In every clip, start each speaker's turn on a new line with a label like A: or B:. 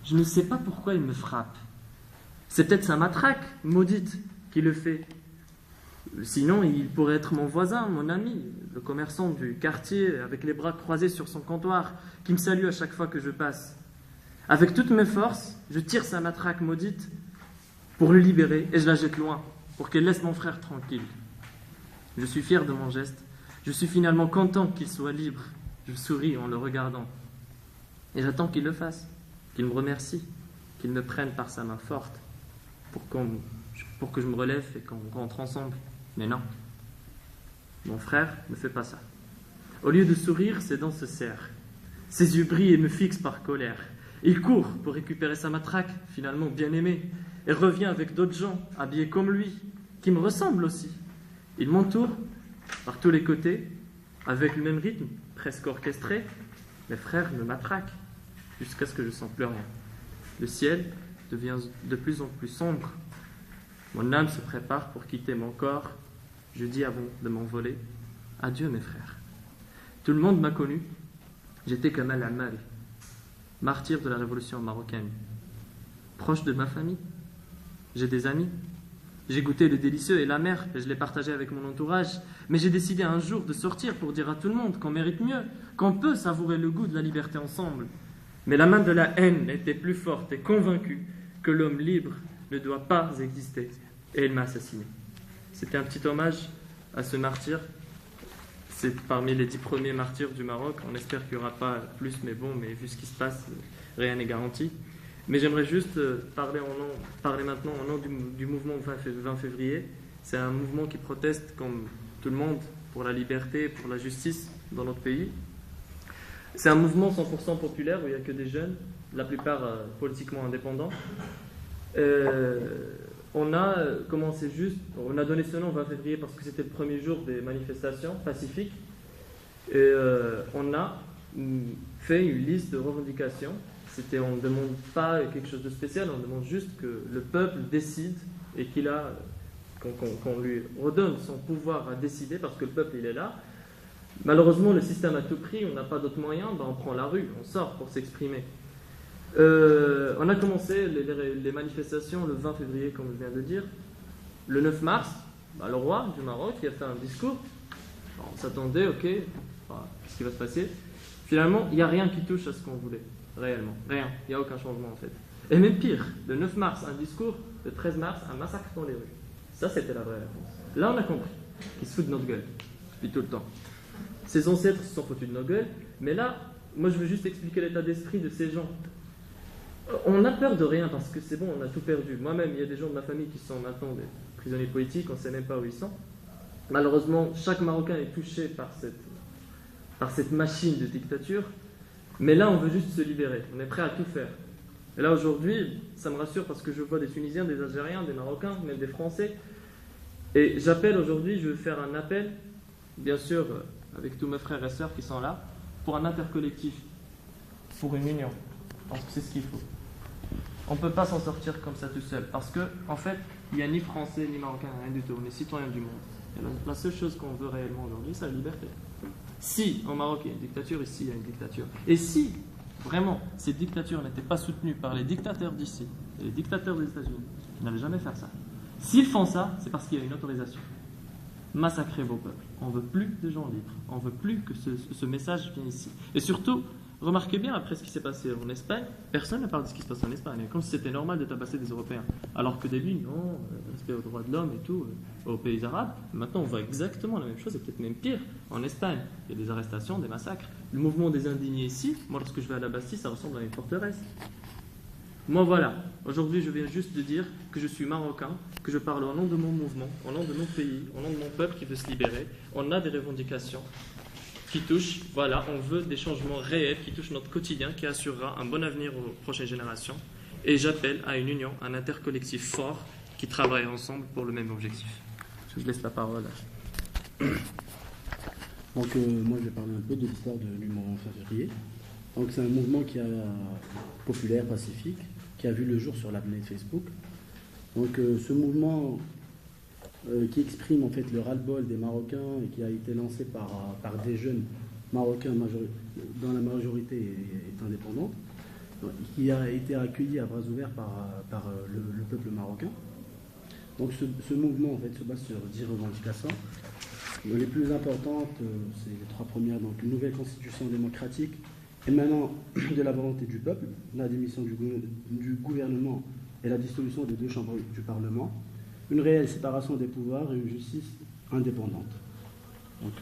A: Je ne sais pas pourquoi il me frappe. C'est peut-être sa matraque maudite qui le fait. Sinon, il pourrait être mon voisin, mon ami, le commerçant du quartier, avec les bras croisés sur son comptoir, qui me salue à chaque fois que je passe. Avec toutes mes forces, je tire sa matraque maudite pour le libérer et je la jette loin, pour qu'elle laisse mon frère tranquille. Je suis fier de mon geste. Je suis finalement content qu'il soit libre. Je souris en le regardant. Et j'attends qu'il le fasse, qu'il me remercie, qu'il me prenne par sa main forte pour que je me relève et qu'on rentre ensemble. Mais non, mon frère ne fait pas ça. Au lieu de sourire, ses dents se serrent. Ses yeux brillent et me fixent par colère. Il court pour récupérer sa matraque, finalement bien aimée, et revient avec d'autres gens, habillés comme lui, qui me ressemblent aussi. Il m'entoure par tous les côtés, avec le même rythme, presque orchestré. Mes frères me matraquent, jusqu'à ce que je ne sens plus rien. Le ciel devient de plus en plus sombre. Mon âme se prépare pour quitter mon corps. Je dis avant de m'envoler, adieu mes frères. Tout le monde m'a connu. J'étais Kamal Amal, martyr de la révolution marocaine. Proche de ma famille. J'ai des amis. J'ai goûté le délicieux et l'amer et je l'ai partagé avec mon entourage. Mais j'ai décidé un jour de sortir pour dire à tout le monde qu'on mérite mieux, qu'on peut savourer le goût de la liberté ensemble. Mais la main de la haine était plus forte et convaincue que l'homme libre ne doit pas exister. Et elle m'a assassiné. C'était un petit hommage à ce martyr. C'est parmi les 10 premiers martyrs du Maroc. On espère qu'il n'y aura pas plus, mais bon, mais vu ce qui se passe, rien n'est garanti. Mais j'aimerais juste parler maintenant au nom du mouvement 20 février. C'est un mouvement qui proteste, comme tout le monde, pour la liberté, pour la justice dans notre pays. C'est un mouvement 100% populaire où il n'y a que des jeunes, la plupart politiquement indépendants. On a commencé on a donné ce nom 20 février parce que c'était le premier jour des manifestations pacifiques. Et on a fait une liste de revendications. On ne demande pas quelque chose de spécial, on demande juste que le peuple décide et qu'on lui redonne son pouvoir à décider parce que le peuple il est là. Malheureusement, le système a tout pris, on n'a pas d'autres moyens, on prend la rue, on sort pour s'exprimer. On a commencé les manifestations le 20 février, comme je viens de dire. Le 9 mars, le roi du Maroc il a fait un discours. On s'attendait, ok, qu'est-ce qui va se passer? Finalement, il n'y a rien qui touche à ce qu'on voulait, réellement. Rien, il n'y a aucun changement en fait. Et même pire, le 9 mars, un discours, le 13 mars, un massacre dans les rues. Ça, c'était la vraie réponse. Là, on a compris qu'ils se foutent de notre gueule, depuis tout le temps. Ses ancêtres se sont foutus de nos gueules, mais là, moi je veux juste expliquer l'état d'esprit de ces gens. On a peur de rien parce que c'est bon, on a tout perdu. Moi-même, il y a des gens de ma famille qui sont maintenant des prisonniers politiques, on ne sait même pas où ils sont. Malheureusement, chaque Marocain est touché par cette machine de dictature. Mais là, on veut juste se libérer. On est prêt à tout faire. Et là, aujourd'hui, ça me rassure parce que je vois des Tunisiens, des Algériens, des Marocains, même des Français. Et j'appelle aujourd'hui, je veux faire un appel, bien sûr, avec tous mes frères et sœurs qui sont là, pour un intercollectif, pour une union. Parce que c'est ce qu'il faut. On ne peut pas s'en sortir comme ça tout seul. Parce que, en fait, il n'y a ni Français, ni Marocains, rien du tout. On est citoyens du monde. Et la seule chose qu'on veut réellement aujourd'hui, c'est la liberté. Si, en Maroc, il y a une dictature, ici, il y a une dictature. Et si, vraiment, ces dictatures n'étaient pas soutenues par les dictateurs d'ici, et les dictateurs des États-Unis, ils n'allaient jamais faire ça. S'ils font ça, c'est parce qu'il y a une autorisation. Massacrez vos peuples. On ne veut plus de gens libres. On ne veut plus que ce message vienne ici. Et surtout, remarquez bien, après ce qui s'est passé en Espagne, personne ne parle de ce qui se passe en Espagne. Comme si c'était normal de tabasser des Européens. Alors que début, non, respect aux droits de l'homme et tout, aux pays arabes. Maintenant, on voit exactement la même chose, et peut-être même pire, en Espagne. Il y a des arrestations, des massacres. Le mouvement des indignés ici, moi, lorsque je vais à la Bastille, ça ressemble à une forteresse. Moi, voilà. Aujourd'hui, je viens juste de dire que je suis marocain, que je parle au nom de mon mouvement, au nom de mon pays, au nom de mon peuple qui veut se libérer. On a des revendications qui touchent, voilà, on veut des changements réels qui touchent notre quotidien, qui assurera un bon avenir aux prochaines générations. Et j'appelle à une union, un intercollectif fort qui travaille ensemble pour le même objectif. Je laisse la parole.
B: Donc, moi, je vais parler un peu de l'histoire de l'humour 20 février. Donc, c'est un mouvement populaire, pacifique, qui a vu le jour sur la planète Facebook. Donc, ce mouvement qui exprime en fait le ras-le-bol des Marocains et qui a été lancé par des jeunes Marocains dont la majorité est indépendante. qui a été accueilli à bras ouverts par le peuple marocain. Donc ce mouvement en fait, se base sur 10 revendications. Les plus importantes, c'est les 3 premières, donc une nouvelle constitution démocratique émanant de la volonté du peuple, la démission du gouvernement et la dissolution des 2 chambres du Parlement, une réelle séparation des pouvoirs et une justice indépendante. Donc,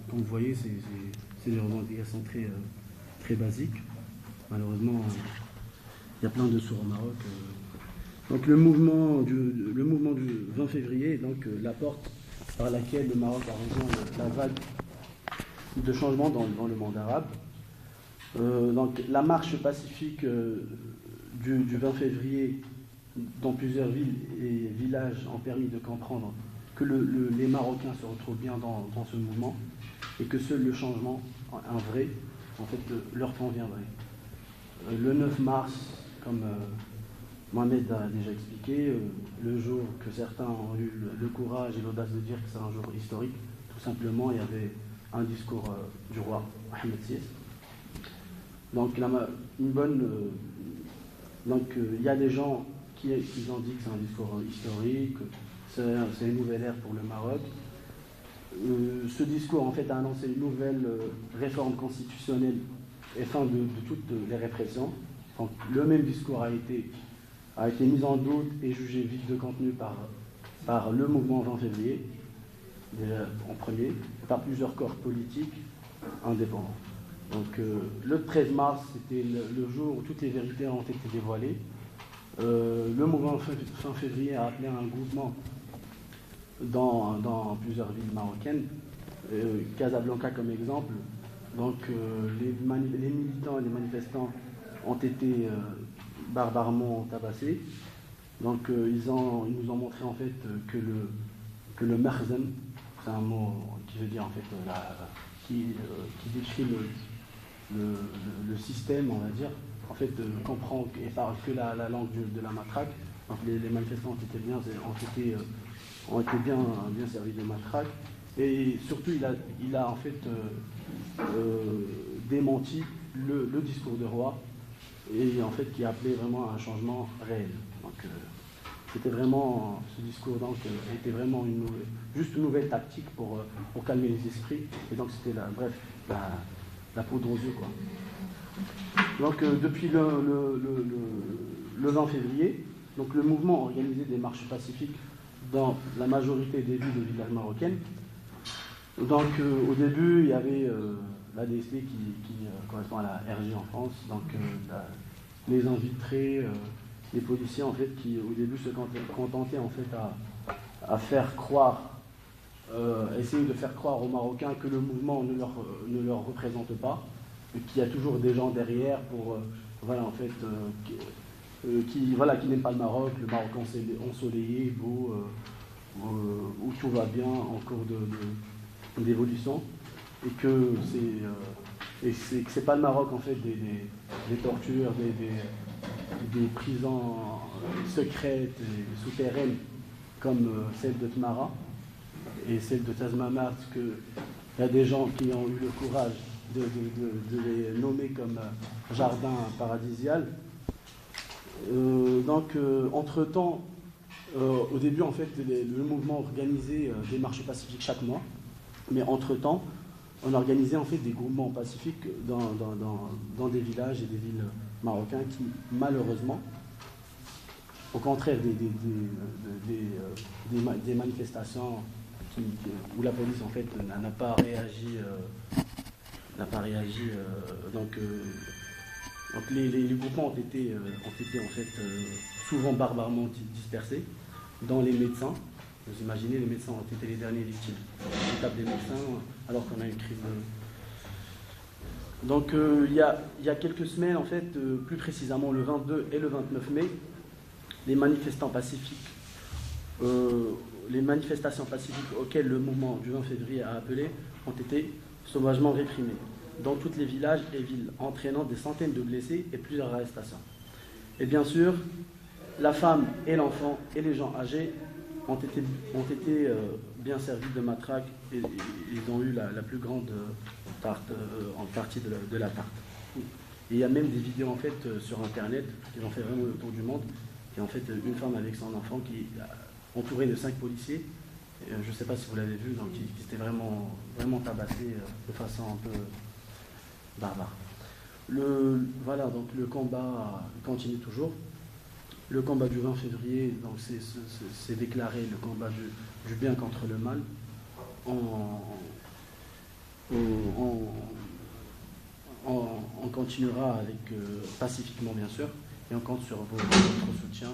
B: comme vous voyez, c'est des revendications très basiques. Malheureusement, il y a plein de sourds au Maroc. Donc, le mouvement du 20 février est donc la porte par laquelle le Maroc a rejoint la vague de changement dans le monde arabe. Donc, la marche pacifique du 20 février dans plusieurs villes et villages ont permis de comprendre que les Marocains se retrouvent bien dans ce mouvement et que seul le changement, un vrai, en fait, leur conviendrait. Le 9 mars, comme Mohamed a déjà expliqué, le jour que certains ont eu le courage et l'audace de dire que c'est un jour historique, tout simplement, il y avait un discours du roi Mohamed VI. Donc, il y a des gens qui ont dit que c'est un discours historique, c'est une nouvelle ère pour le Maroc. Ce discours, en fait, a annoncé une nouvelle réforme constitutionnelle et fin de toutes les répressions. Donc, le même discours a été mis en doute et jugé vide de contenu par le mouvement 20 février, déjà en premier, et par plusieurs corps politiques indépendants. Donc, le 13 mars, c'était le jour où toutes les vérités ont été dévoilées. Le mouvement fin février a appelé à un groupement dans plusieurs villes marocaines, Casablanca comme exemple. Donc les militants et les manifestants ont été barbairement tabassés. Donc ils nous ont montré en fait que le makhzen, c'est un mot qui veut dire en fait qui décrit le système, on va dire, en fait comprend et parle que la langue de la matraque. Donc les manifestants ont été bien servis de matraque. Et surtout, il a en fait démenti le discours de roi et en fait qui appelait vraiment à un changement réel. Donc c'était vraiment, ce discours donc était vraiment juste une nouvelle tactique pour calmer les esprits. Et donc c'était la poudre aux yeux, quoi. Donc depuis le 20 février, donc le mouvement a organisé des marches pacifiques dans la majorité des villes et villages marocaines. Donc au début, il y avait la DSP qui correspond à la RG en France, donc les infiltrés, les policiers en fait qui au début se contentaient en fait à faire croire, essayer de faire croire aux Marocains que le mouvement ne leur représente pas, et qu'il y a toujours des gens derrière pour qui n'aiment pas le Maroc ensoleillé, beau, où tout va bien en cours d'évolution, et que c'est pas le Maroc en fait des tortures, des prisons secrètes et souterraines comme celle de Tmara et celle de Tazmamart, qu'il y a des gens qui ont eu le courage de les nommer comme jardin paradisial. Entre-temps, au début, en fait, le mouvement organisait des marches pacifiques chaque mois, mais entre-temps, on organisait en fait des groupements pacifiques dans des villages et des villes marocains qui, malheureusement, au contraire des manifestations où la police en fait n'a pas réagi. Donc les groupements ont été en fait souvent barbairement dispersés, dont les médecins. Vous imaginez, les médecins ont été les derniers victimes. On tape des médecins alors qu'on a une crise. Donc il y a quelques semaines, en fait, plus précisément le 22 et le 29 mai, les manifestations pacifiques auxquelles le mouvement du 20 février a appelé ont été sauvagement réprimées dans tous les villages et villes, entraînant des centaines de blessés et plusieurs arrestations. Et bien sûr, la femme et l'enfant et les gens âgés ont été bien servis de matraque et ils ont eu la plus grande tarte en partie de la tarte. Et il y a même des vidéos en fait sur Internet qui ont fait vraiment le tour du monde. Et en fait, une femme avec son enfant qui est entourée de 5 policiers. Je ne sais pas si vous l'avez vu, donc qui s'était vraiment tabassé de façon un peu barbare. Voilà, donc le combat continue toujours. Le combat du 20 février, donc c'est déclaré le combat du bien contre le mal. On continuera avec pacifiquement bien sûr, et on compte sur votre soutien.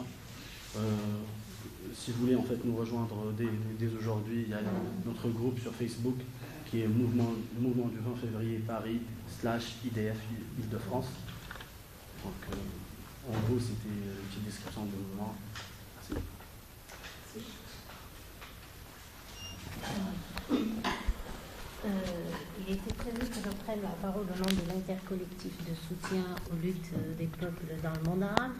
B: Si vous voulez en fait nous rejoindre dès aujourd'hui, il y a notre groupe sur Facebook qui est le mouvement du 20 février Paris /IDF Île-de-France. Donc en gros c'était une petite description du mouvement. Merci.
C: Il était prévu que je prenne la parole au nom de l'intercollectif de soutien aux luttes des peuples dans le monde arabe.